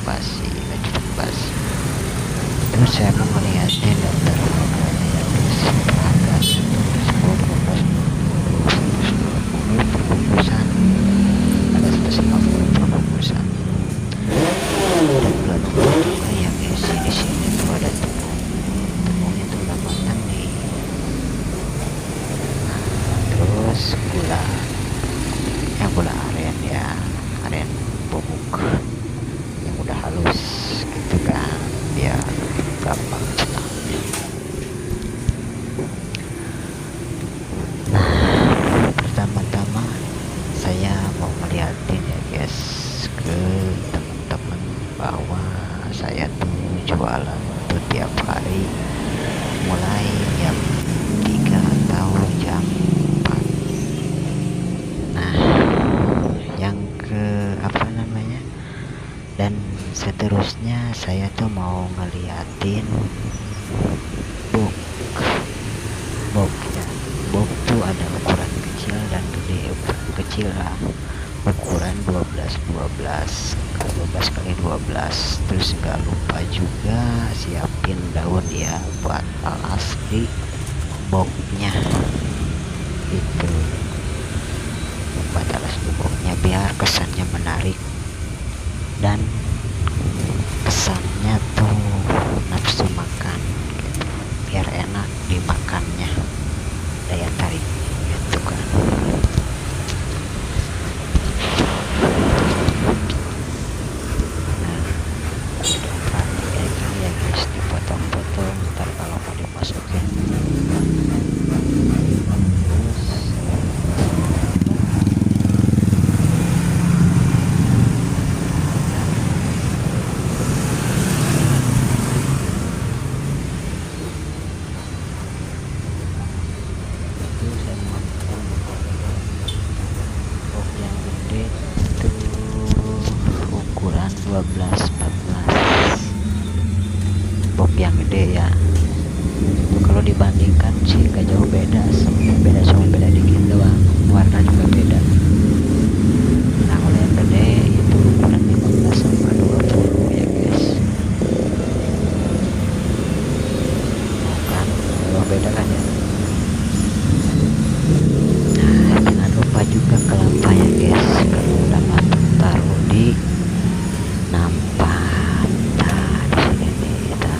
basi, lanjut basi. Terus saya mau ngeliatin daftar harganya ya guys. Harganya tuh 10, 15, 20, 120 perbungkusan, ada 150 perbungkusan. Dan belum juga ya guys, di sini tuh ada tepungnya tuh udah matang nih. Nah, terus gula aren ya, aren bubuk yang udah halus gitu kan, biar gampang cetaknya. Nah, pertama-tama saya mau ngeliatin ya guys ke teman-teman bahwa saya tuh jualan tuh tiap hari mulai jam 3 atau jam 4. Nah, yang ke apa namanya, dan seterusnya saya tuh mau ngeliatin box. Ya, box tuh ada ukuran kecil dan gede. Ukuran kecil lah, ukuran 12 kalau 12 kali 12. Terus nggak lupa juga siapin daun ya buat alas di boxnya itu, buat alas di boxnya biar kesannya menarik dan kesannya tuh nafsu makan gitu, biar enak dimakannya, daya tarik gitu kan. Nah, udah rapi kayak gini ya guys, dipotong-potong ntar kalau mau dimasukin. Box yang gede itu ukuran 12-14, box yang gede ya. Kalau dibandingkan sih gak jauh beda, cuma beda dikit doang, warna juga beda. Nah, kalau yang gede itu ukuran 15 sama 20 ya guys. Nah kan, jauh beda kan ya. Nah, jangan lupa juga kelapa ya guys, kalau udah matang taruh di nampan. Nah, di sini nih kita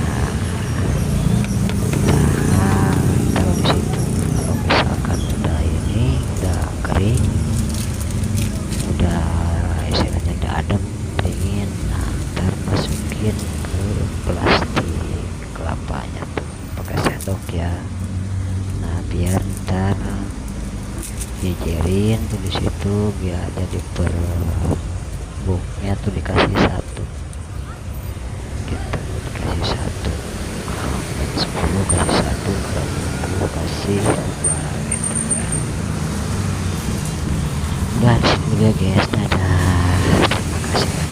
taruh di situ. Kalau misalkan udah ini udah kering, udah istilahnya udah adem, dingin, nah ntar masukin ke plastik kelapanya tuh pakai sendok ya. Nah, biar ntar jejerin tuh di situ, biar jadi booknya tuh dikasih